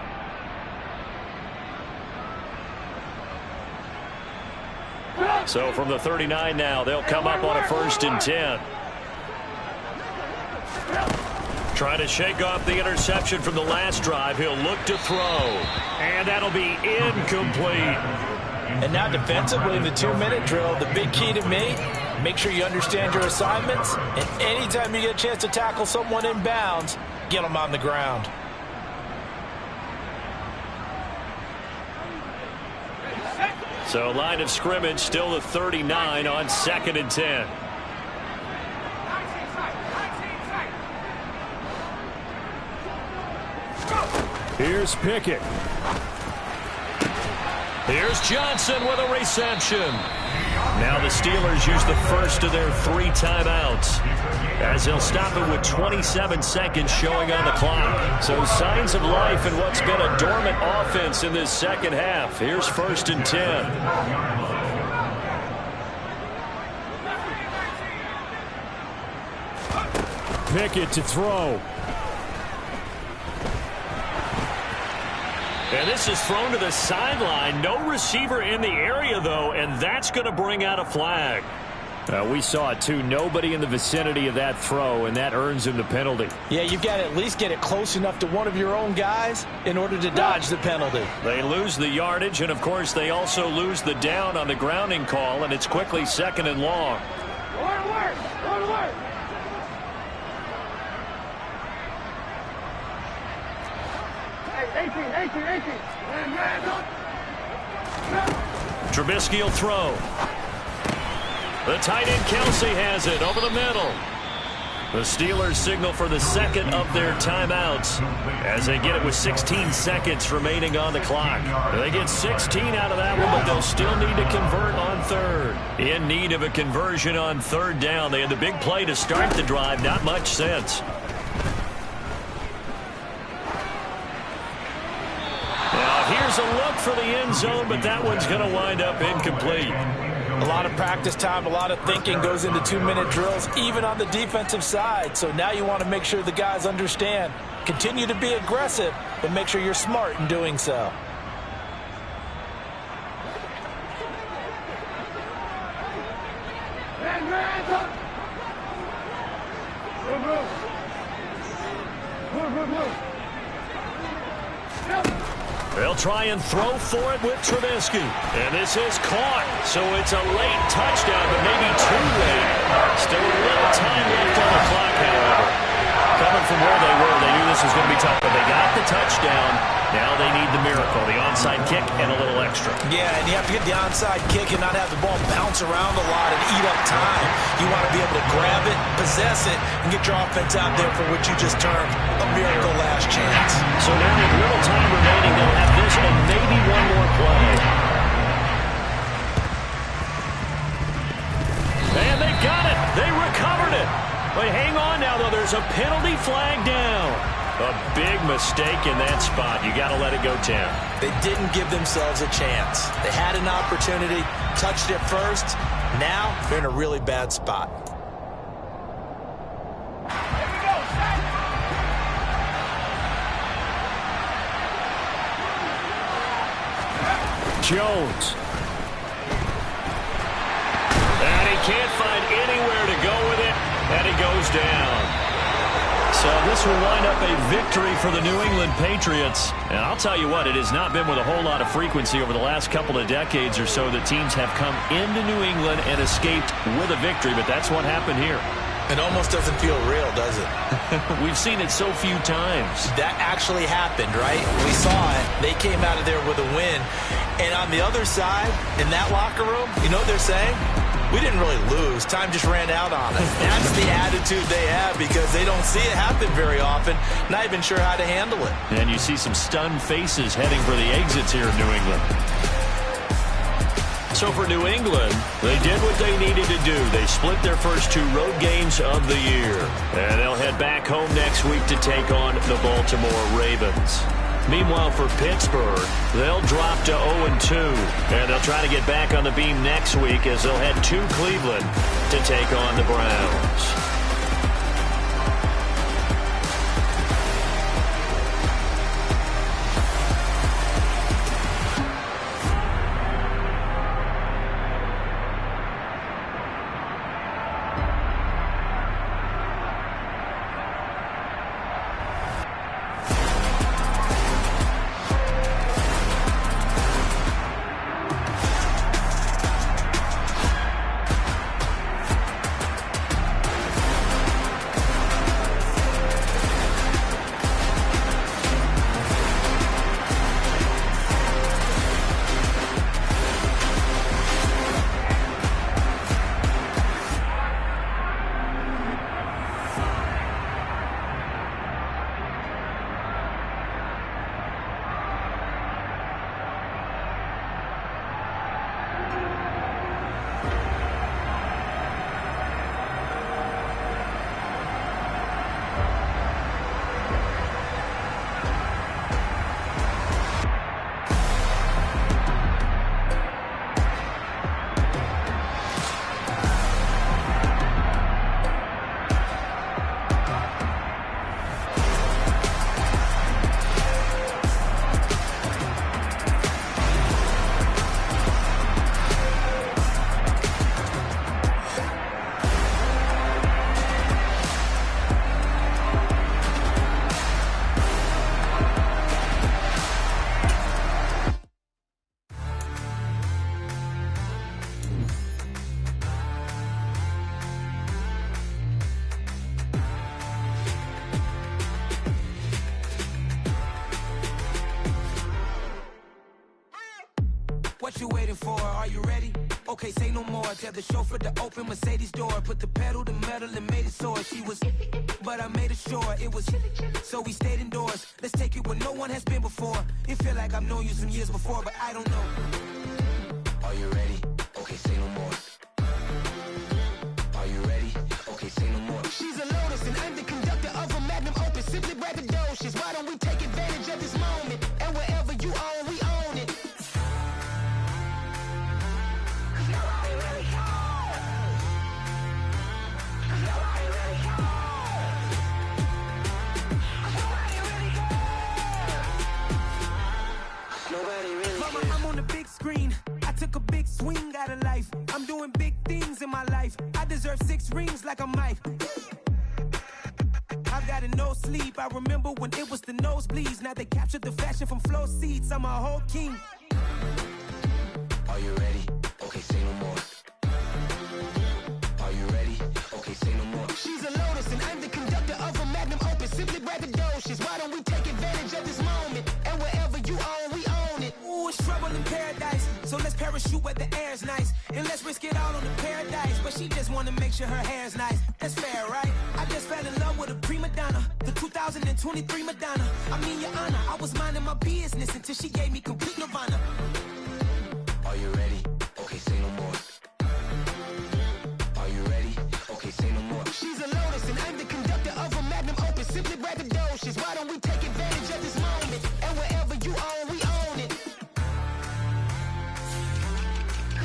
So from the 39 now, they'll come up on a 1st and 10. Trying to shake off the interception from the last drive. He'll look to throw. And that'll be incomplete. And now defensively in the 2-minute drill, the big key to me, make sure you understand your assignments. And anytime you get a chance to tackle someone in bounds, get them on the ground. So line of scrimmage still the 39 on 2nd and 10. Here's Pickett. Here's Johnson with a reception. Now the Steelers use the first of their 3 timeouts as they'll stop it with 27 seconds showing on the clock. So signs of life in what's been a dormant offense in this second half. Here's 1st and 10. Pickett to throw. And this is thrown to the sideline. No receiver in the area, though, and that's going to bring out a flag. We saw it, too. Nobody in the vicinity of that throw, and that earns him the penalty. Yeah, you've got to at least get it close enough to one of your own guys in order to dodge the penalty. They lose the yardage, and, of course, they also lose the down on the grounding call, and it's quickly 2nd and long. Trubisky will throw. The tight end Kelce has it over the middle. The Steelers signal for the 2nd of their timeouts as they get it with 16 seconds remaining on the clock. They get 16 out of that one, but they'll still need to convert on 3rd. In need of a conversion on 3rd down. They had the big play to start the drive. Not much sense. Here's a look for the end zone, but that one's going to wind up incomplete. A lot of practice time, a lot of thinking goes into 2-minute drills, even on the defensive side. So now you want to make sure the guys understand. Continue to be aggressive, but make sure you're smart in doing so. They'll try and throw for it with Trubisky. And this is caught. So it's a late touchdown, but maybe too late. Still a little time left on the clock, however. Coming from where they were, they knew this was going to be tough, but they got the touchdown. Now they need the miracle, the onside kick and a little extra. Yeah, and you have to get the onside kick and not have the ball bounce around a lot and eat up time. You want to be able to grab it, possess it, and get your offense out there for what you just termed a miracle last chance. So now with little time remaining, they'll have this and maybe one more play. And they got it. They recovered it. But hang on now, though. There's a penalty flag down. A big mistake in that spot. You got to let it go 10. They didn't give themselves a chance. They had an opportunity, touched it first. Now they're in a really bad spot. Jones. can't find anywhere to go with it, and he goes down. So this will wind up a victory for the New England Patriots. And I'll tell you what, it has not been with a whole lot of frequency over the last couple of decades or so that teams have come into New England and escaped with a victory, but that's what happened here. It almost doesn't feel real, does it? We've seen it so few times. That actually happened, right? We saw it. They came out of there with a win. And on the other side, in that locker room, you know what they're saying? We didn't really lose. Time just ran out on us. That's the attitude they have because they don't see it happen very often, not even sure how to handle it. And you see some stunned faces heading for the exits here in New England. So for New England, they did what they needed to do. They split their first 2 road games of the year. And they'll head back home next week to take on the Baltimore Ravens. Meanwhile, for Pittsburgh, they'll drop to 0-2, and they'll try to get back on the beam next week as they'll head to Cleveland to take on the Browns. What you waiting for? Are you ready? Okay, say no more. Tell the chauffeur to open Mercedes door. Put the pedal to metal and made it soar. She was, but I made it sure it was. So we stayed indoors. Let's take it where no one has been before. It feel like I've known you some years before, but I don't know. Are you ready? Okay, say no more. Are you ready? Okay, say no more. She's a Lotus and I'm the conductor of a Magnum Opus. Simply braggadocious. Why don't we take advantage of this moment? And wherever you own, we own it. I'm on the big screen. I took a big swing out of life. I'm doing big things in my life. I deserve 6 rings like a Mike. I've got no sleep. I remember when it was the nosebleeds. Now they captured the fashion from floor seats. I'm a whole king. Are you ready? Okay, say no more. Are you ready? Okay, say no more. She's a Lotus and I'm the conductor of a Magnum Opus. Simply braggadocious. Why don't we take advantage of this moment? And wherever you own, we own it. Ooh, it's trouble in paradise. So let's parachute where the air's nice. And let's risk it all on the paradise. But she just wanna make sure her hair's nice. That's fair, right? I just fell in love with a prima donna. The 2023 Madonna. I mean, your honor, I was minding my business until she gave me complete nirvana. Are you ready? Okay, say no more. Are you ready? Okay, say no more. She's a Lotus and I'm the conductor of a Magnum Opus. Simply braggadocious. Why don't we take advantage of this moment? And wherever you own, we own it.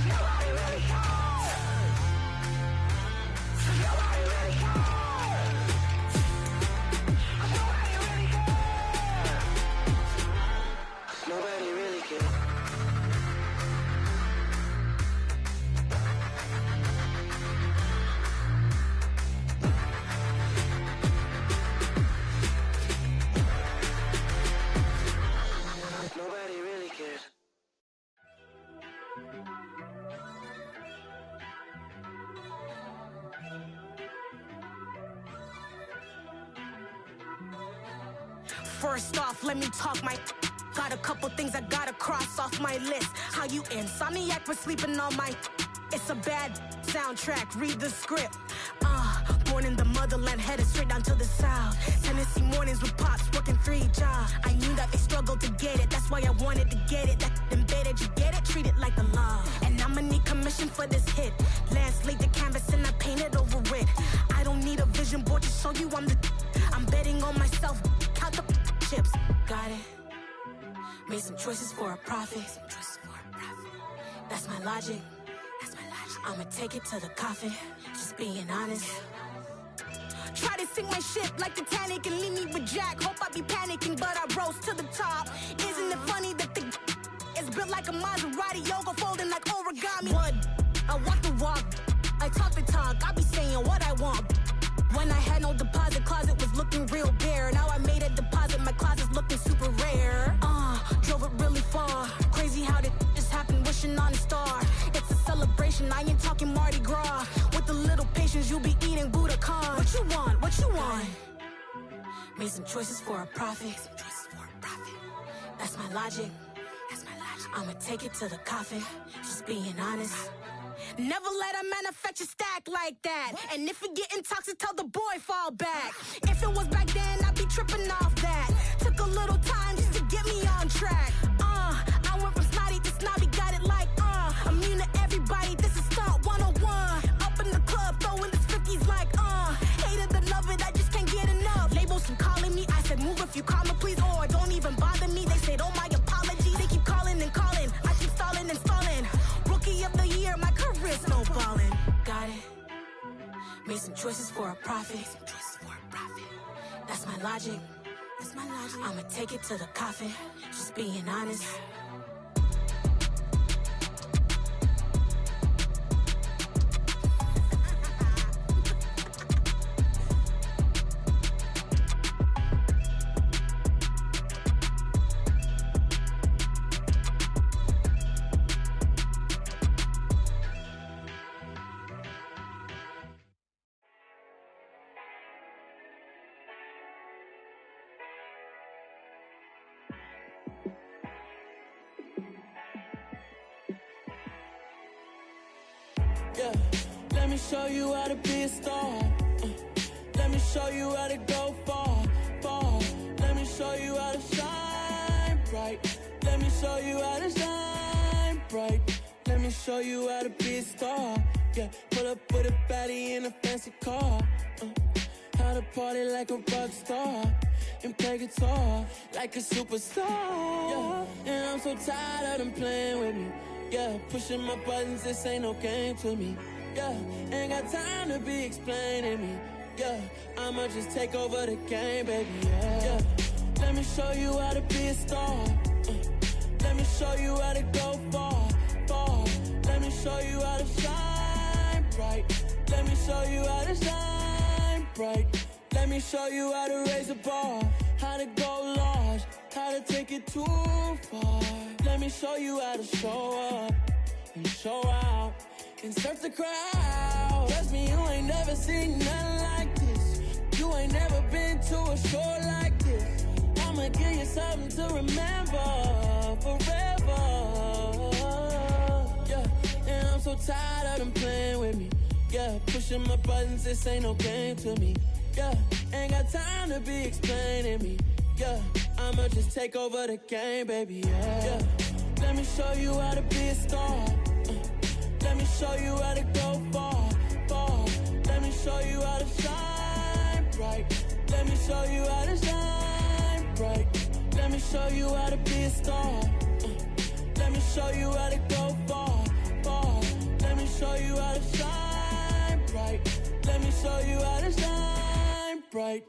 Nobody really cares. Nobody really cares. Nobody really cares. Nobody really cares. First off, let me talk my... Got a couple things I gotta cross off my list. How you insomniac for sleeping on my... It's a bad soundtrack, read the script. Born in the motherland, headed straight down to the south. Tennessee mornings with pops, working 3 jobs. I knew that they struggled to get it, that's why I wanted to get it. That embedded, you get it, treat it like a law. And I'ma need commission for this hit. Lance laid the canvas and I painted over it. I don't need a vision board to show you I'm the... I'm betting on myself, count the chips. Got it. Made some choices for a profit. That's my logic. I'ma take it to the coffin, just being honest. Try to sink my ship like Titanic and leave me with Jack. Hope I be panicking, but I rose to the top. Isn't it funny that the is built like a Maserati, yoga folding like origami? What? I walk the walk, I talk the talk, I be saying what I want. When I had no deposit, closet was looking real bare. Now I made a deposit, my closet's looking super rare. Drove it really far. Crazy how did this happen, wishing on a star. It's a celebration, I ain't talking Mardi Gras. With a little patience, you'll be eating Budokan. What you want, what you want? Made some choices for a profit. That's my logic. I'ma take it to the coffin, just being honest. Never let a manufacture stack like that. And if it getting toxic, tell the boy fall back. If it was back then, I'd be tripping off that. Took a little time just to get me on track. I went from snotty to snobby, got it like, immune to everybody, this is stunt 101. Up in the club, throwing the 50s like, hated the love it, I just can't get enough. Labels from calling me, I said move if you call me please, or don't even bother me. They said, oh my apology, they keep calling and calling. I keep stalling and stalling. Rookie of the year, my career snowballing. Got it. Made some choices for a profit. That's my logic. I'ma take it to the coffin, just being honest. Yeah, let me show you how to be a star. Let me show you how to go far, far. Let me show you how to shine bright. Let me show you how to shine bright. Let me show you how to be a star. Yeah, pull up with a baddie in a fancy car. How to party like a rock star and play guitar like a superstar. Yeah, and I'm so tired of them playing with me. Yeah, pushing my buttons, this ain't no game to me. Yeah, ain't got time to be explaining me. Yeah, I'ma just take over the game, baby. Yeah, let me show you how to be a star. Let me show you how to go far, far. Let me show you how to shine bright. Let me show you how to shine bright. Let me show you how to raise the bar, how to go large, how to take it too far. Let me show you how to show up and show out and surf the crowd. Trust me, you ain't never seen nothing like this. You ain't never been to a show like this. I'ma give you something to remember forever. Yeah, and I'm so tired of them playing with me. Yeah, pushing my buttons, this ain't no game to me. Yeah, ain't got time to be explaining me. Yeah, I'ma just take over the game, baby. Yeah, let me show you how to be a star. Let me show you how to go far, far. Let me show you how to shine bright. Let me show you how to shine bright. Let me show you how to be a star. Let me show you how to go far, far. Let me show you how to shine bright. Let me show you how to shine bright.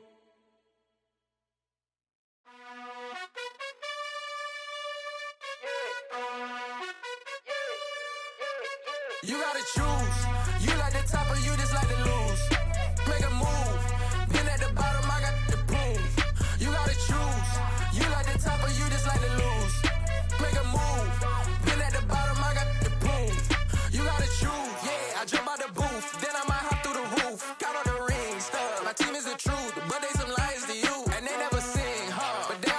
You gotta choose. You like the top or you just like to lose. Make a move. Been at the bottom, I got the proof. You gotta choose. You like the top or you just like to lose. Make a move. Been at the bottom, I got the proof. You gotta choose. Yeah, I jump out the booth. Then I might hop through the roof. Got on the ring, stuff. My team is the truth, but they some liars to you. And they never sing, huh? But they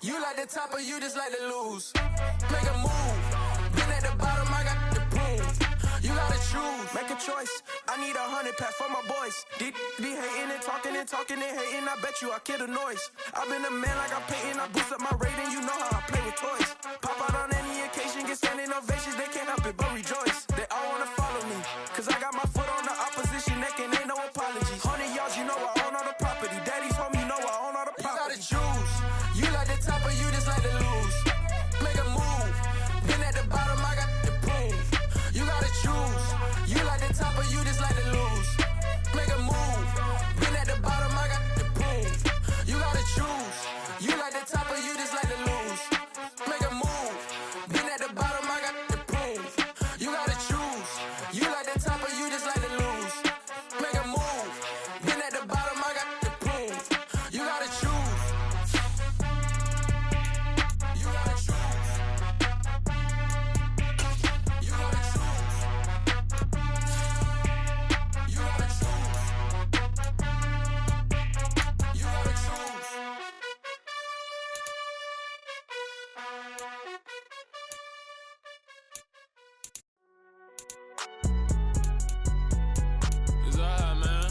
You like the top or you just like to lose? Make a move. Been at the bottom, I got the prove. You gotta choose. Make a choice. I need 100 pack for my boys. Be hating and talking and hating. I bet you I kill the noise. I've been a man like I'm Peyton. I boost up my rating. You know how I play with toys. Pop out on any occasion, get standing ovations. They can't help it but rejoice. They all wanna follow me, cause I got my foot on the opposition neck and ain't no apologies. 100 yards, you know I own all the property. Daddy's home, you know I own all the property. You gotta choose. You like the top or you just like to lose? Make a move. Been at the bottom, I got the proof. You gotta choose. You like the top or you just like to lose? Make a move. Been at the bottom, I got the proof. You gotta choose. You like the top or you just like to lose? Make a move. Been at the bottom, I got the proof. You gotta choose. You like the top or you just like to lose? Make a move. Been at the bottom, I got the proof. You gotta choose. You gotta choose. You gotta choose. You gotta choose. You gotta choose. It's alright, man.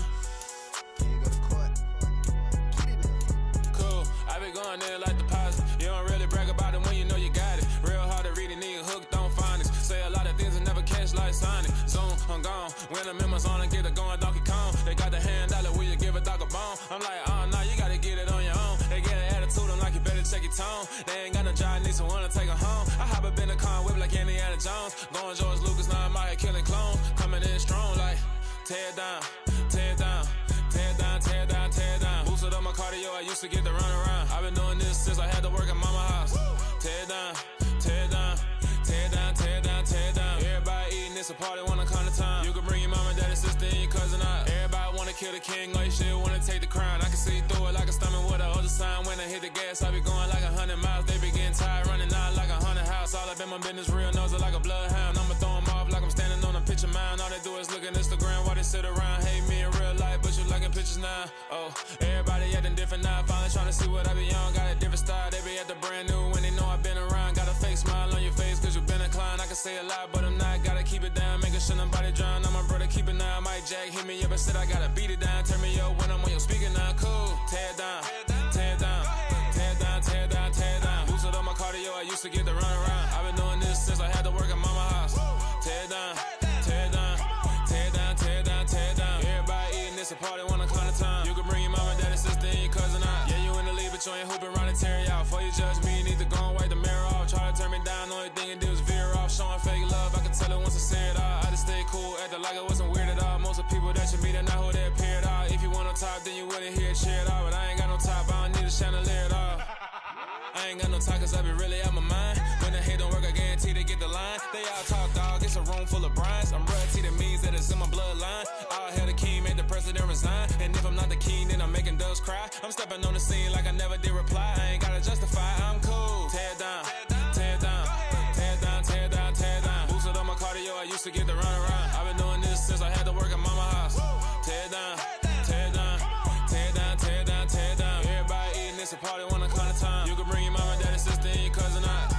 Cool. I been going there like deposit. You don't really brag about it when you know you got it. Real hard to read it, nigga hooked, don't find it. Say a lot of things and never catch like Sonic. Zoom, I'm gone. When the members on and get it going, Donkey Kong. They got the hand dollar, will you give a dog a bone? I'm like, oh, nah, you gotta get it on your own. They get an attitude, I'm like, you better check your tone. They ain't got no job, need someone to take her home. I hop up in the car and whip like Indiana Jones. Going George Lucas, now I'm out here killing clones. Coming in strong like, tear down, tear down. Tear down, tear down, tear down. Boosted up my cardio, I used to get to run around. I've been doing this since I had to work at mama house. Tear down, tear down, tear down, tear down, tear down. Everybody eating, it's a party, wanna come to time. You can bring your mama, daddy, sister, and your cousin out. Everybody wanna kill the king, like shit, wanna take the crown. I can see through it like a stomach with a other sign. When I hit the gas, I be going like 100 miles. They be getting tired, running out like 100 house. All up in my business, real nose like a bloodhound. I'ma throw 'em off like I'm standing on a picture mound. All they do is look at Instagram while they sit around. Hate me in real life, but you liking pictures now. Oh, everybody acting different now. Finally trying to see what I be on. Got a different style, they be at the brand new when they know I've been around. Got a fake smile on your face cause you been inclined. I can say a lot, but I'm not. Gotta keep it down, making sure nobody drown. I'm my brother, keep it now. Mike Jack hit me up and said I gotta beat it down. Turn me up when I'm on your speaker now. Cool, tear down, tear down, tear down, tear down, tear down. Boosted up my cardio, I used to get to run around. I've been doing this since I had to work at mama house. Tear down, tear down, tear down, tear down, tear down. Everybody eating, it's a party, wanna come to time. You can bring your mama, daddy, sister, and your cousin out. Yeah, you in the lead, but you ain't hooping around and tear you out. Before you judge me, you need to go and wipe the mirror off. Try to turn me down, only thing you do is veer off. Showing fake love, I can tell it once I say it all. I just stay cool, acting like I wasn't weird at all. Most of the people that you meet are not who they appear at all. If you want on top, then you wouldn't hear it cheer at all. But I ain't got no top, I don't need a chandelier at all. I ain't got no time cause I be really out my mind. When the hate don't work, I guarantee they get the line. They all talk dog, it's a room full of brines. I'm royalty, that means that it's in my bloodline. All hell the king, made the president resign. And if I'm not the king, then I'm making doves cry. I'm stepping on the scene like I never did reply. I ain't gotta justify, I'm cool. Tear down, tear down, tear down, tear down, tear down. Boosted up my cardio, I used to get to run around. I've been doing this since I had to work at mama house. Tear down, tear down, tear down, tear down, tear down. Everybody eating, it's a party, wanna come to time. You can bring your mama, daddy, sister, and your cousin out.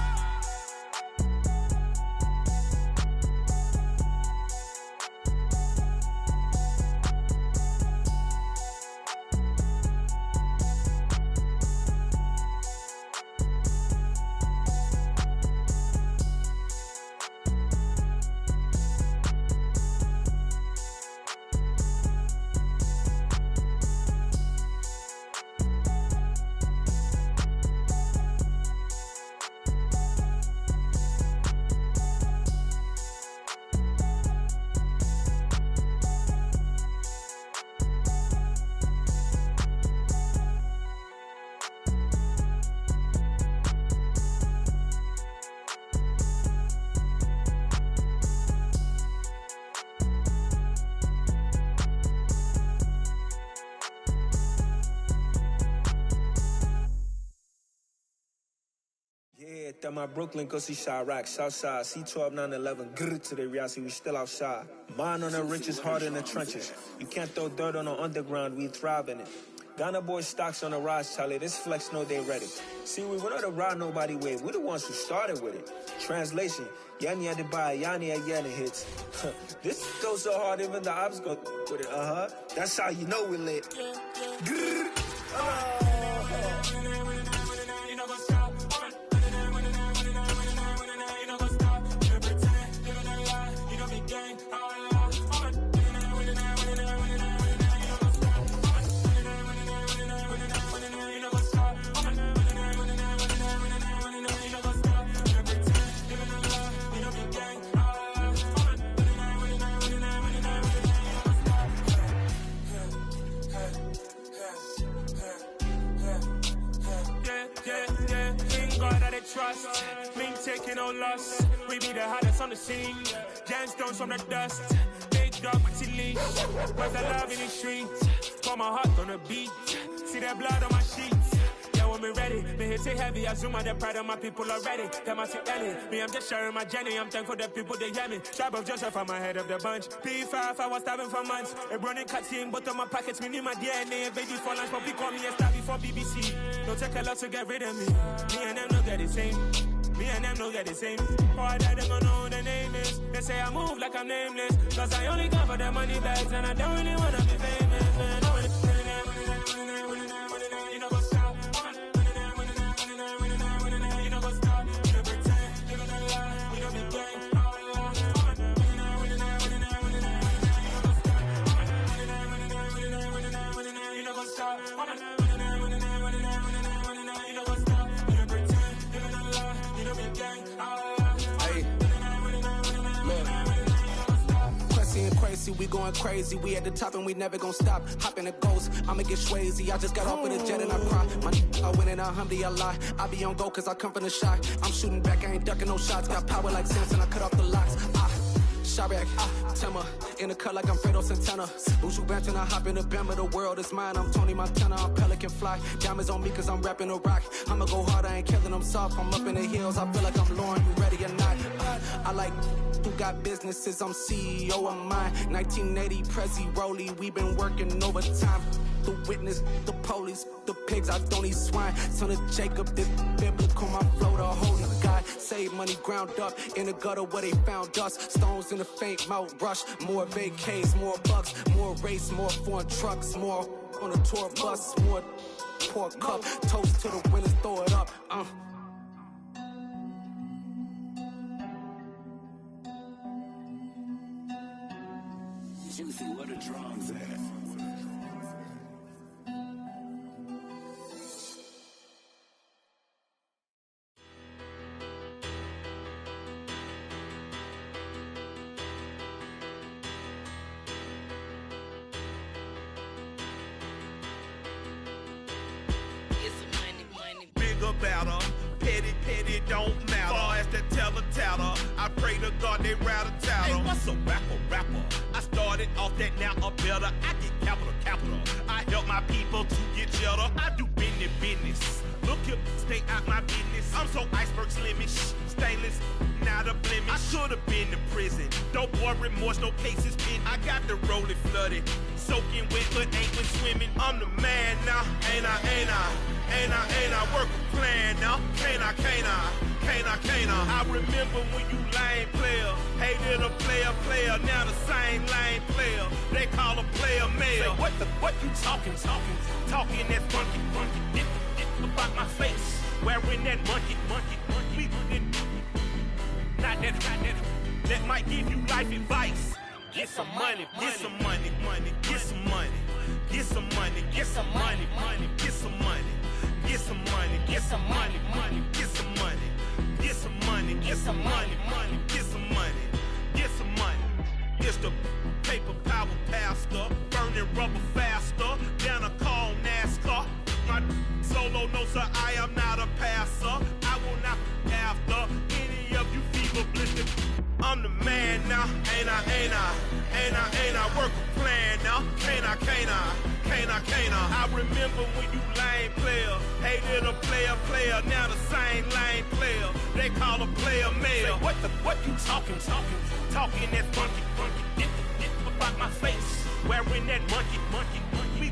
Yeah, through my Brooklyn, go see Chirac, Southside, C12, 911, grrr to the Riasi, we still outside. Mine on the riches, hard in the trenches. You can't throw dirt on the underground, we thrive in it. Ghana boy stocks on the rise, Charlie. This flex know they ready. See, we were not to ride nobody way. We're the ones who started with it. Translation, Yanni had to buy Yanni again and hits. This goes so hard, even the ops go with it. That's how you know we're lit. Trust, me taking no loss. We be the hottest on the scene. Gemstones from the dust. Big dog with your leash. Where's the love in the streets? Pour my heart on the beat. See that blood on my sheets. Yeah, when we ready, me hit it heavy. I zoom out the pride of my people already. Them I see Ellie. Me, I'm just sharing my journey. I'm thankful that people they hear me. Tribe of Joseph, I'm ahead of the bunch. P5, I was starving for months. A running cutscene, but on my pockets, me need my DNA. Baby for lunch, but we call me a star before BBC. Don't take a lot to get rid of me. Me and them don't get the same. Me and them don't get the same. Oh, I died, they gon' know who the name is. They say I move like I'm nameless. Cause I only come for the money bags. And I don't really wanna be famous, man. You know what's up? You know what's up? You don't pretend, living a lie. We don't be gang. You know what's up? We going crazy, we at the top and we never gon' stop. Hop in the ghost, I'ma get Swayze. I just got off with a jet and I cry. My I win in a Humvee, I lie. I be on go cause I come from the shot. I'm shooting back, I ain't ducking no shots. Got power like Samson, I cut off the locks. Shabak, Tema, in the cut like I'm Fredo Santana. Buju Banton, I hop in the Bama, the world is mine. I'm Tony Montana, I'm Pelican Fly. Diamonds on me cause I'm rapping a rock. I'ma go hard, I ain't killing them soft. I'm up in the hills, I feel like I'm Lauren, you ready or not? I like who got businesses, I'm CEO of mine. 1980 Prezi Rolly, we been working overtime. The witness, the police, the pigs, I don't eat swine. Son of Jacob, this biblical, my flow, the holy God. Save money ground up in the gutter where they found us. Stones in the faint mouth rush. More vacays, more bucks, more race, more foreign trucks, more on a tour bus, more pour cup. Toast to the winners, throw it up. Juicy, where the drums at? Better, petty don't matter. Far as the teller, I pray to God they rattle tattle. Hey, what's a rapper? I started off that, now I'm better. I get capital. I help my people to get cheddar. I do business. Look here, stay out my business. I'm so iceberg slimish, stainless, not a blemish. I should've been to prison. Don't boy remorse, no cases pinned. I got the rolling flooded, soaking wet, but ain't been swimming. I'm the man now, ain't I? Work a plan now, can't I? I remember when you lame player, hated a player, now the same lame player. They call a player mayor. Say, what you talking? Talking that funky, dip about my face. Wearing that monkey. We not that might give you life advice. Get some money. It's the paper power pastor, burning rubber faster than a call NASCAR. My solo notes are I am not a passer. I will not after any of you fever blistered. I'm the man now, ain't I? Work a plan now, can't I? I remember when you lame player, hated a player, now the same lame player. They call a player mayor. Say, what you talking? Talking that funky, dip about my face. Wearing that monkey. We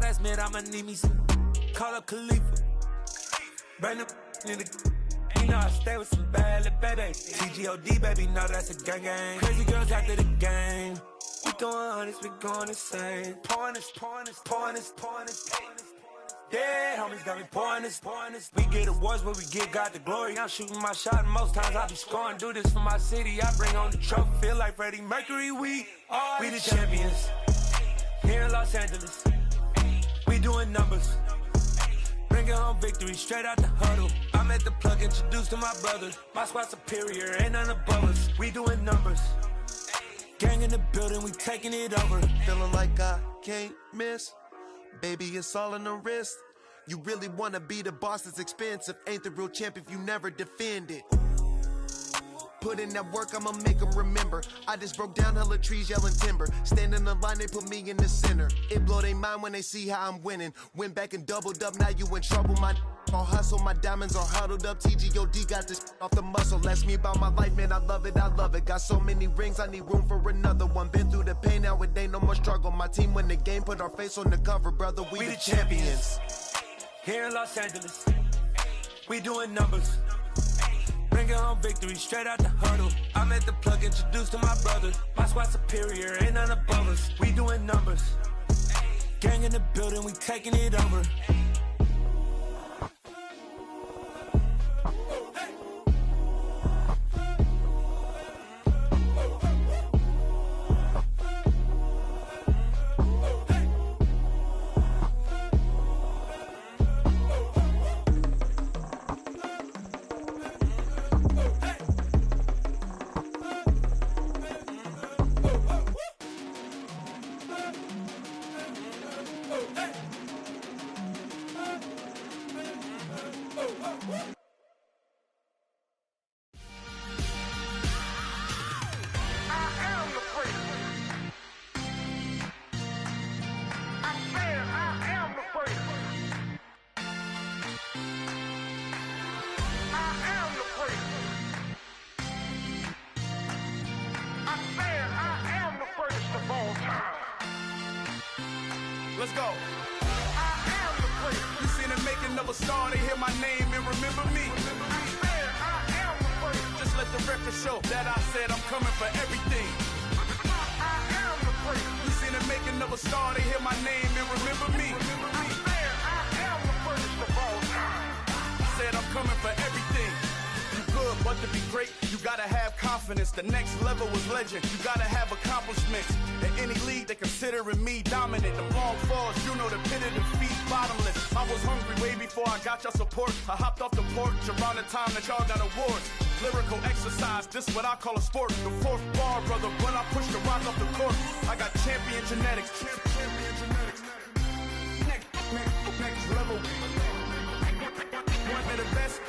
Last minute, I'ma need me some. Call up Khalifa. Bring the in the. You know I stay with some bad little baby. TGOD, baby, know that's a gang gang. Crazy girls after the game. We going honest, we going insane. Pouring this. Yeah, homies got me pouring this. We get awards, but we give God the glory. I'm shooting my shot, and most times I be scoring. Do this for my city, I bring on the trophy. Feel like Freddie Mercury, we the champions. Here in Los Angeles, we doing numbers. Bringing home victory straight out the huddle. I'm at the plug, introduced to my brothers. My squad superior, ain't none above us. We doing numbers. Gang in the building, we taking it over. Feeling like I can't miss. Baby, it's all in the wrist. You really wanna be the boss, it's expensive. Ain't the real champ if you never defend it. Put in that work, I'ma make them remember. I just broke down hella trees, yelling timber. Stand in the line, they put me in the center. It blow their mind when they see how I'm winning. Went back and doubled up, now you in trouble. My all hustle, my diamonds are huddled up. TGOD got this off the muscle. Ask me about my life, man, I love it. Got so many rings, I need room for another one. Been through the pain, now it ain't no more struggle. My team win the game, put our face on the cover, brother. We the champions. Here in Los Angeles, we doing numbers. Bringing home victory straight out the huddle. I'm at the plug, introduced to my brothers. My squad superior, ain't none above us. We doing numbers. Gang in the building, we taking it over. Let's go. I am the great. You seen the making of a star, they hear my name and remember me. I am the great. Just let the record show that I said I'm coming for everything. I am the great. You seen the making of a star, they hear my name and remember me. I am the greatest of all time. I said I'm coming for everything. You good, but to be great, you gotta have confidence. The next level was legend. You gotta have accomplishments. In any league, they considering me dominant. The long falls, you know the pit of defeat, bottomless. I was hungry way before I got your support. I hopped off the porch around the time that y'all got awards. Lyrical exercise, this what I call a sport. The fourth bar, brother, when I push the rock off the court. I got champion genetics. Champion genetics. Next level. One of the best.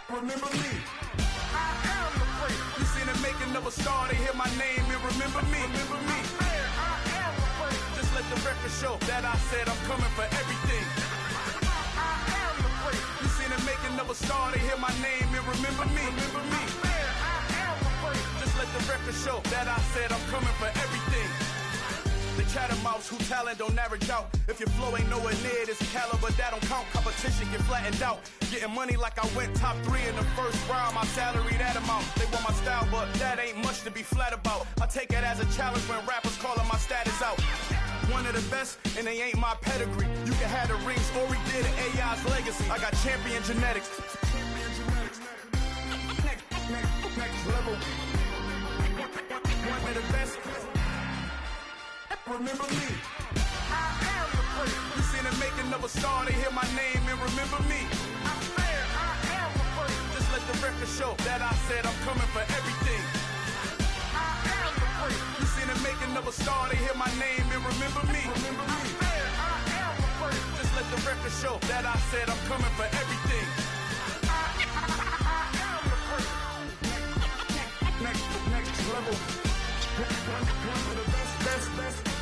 Remember me. I am the great. You seen the making of a star, they hear my name and remember me. Remember me. I am the great. Just let the record show that I said I'm coming for everything. I am the great. You seen the making of a star, they hear my name and remember me. Remember me. I am the great. Just let the record show that I said I'm coming for everything. The chattermouths who talent don't average out. If your flow ain't nowhere near this caliber, that don't count. Competition get flattened out. Getting money like I went top 3 in the first round. My salary that amount. They want my style, but that ain't much to be flat about. I take it as a challenge when rappers calling my status out. One of the best, and they ain't my pedigree. You can have the rings, or we did AI's legacy. I got champion genetics. Next level. One of the best. Remember me. I am the great. You seen the making of a star, they hear my name and remember me. I am the great. Just let the record show that I said I'm coming for everything. I am the great. You seen the making of a star, they hear my name and remember me. Remember me. I am the great. Just let the record show that I said I'm coming for everything. I am the great. Next level. One of the best.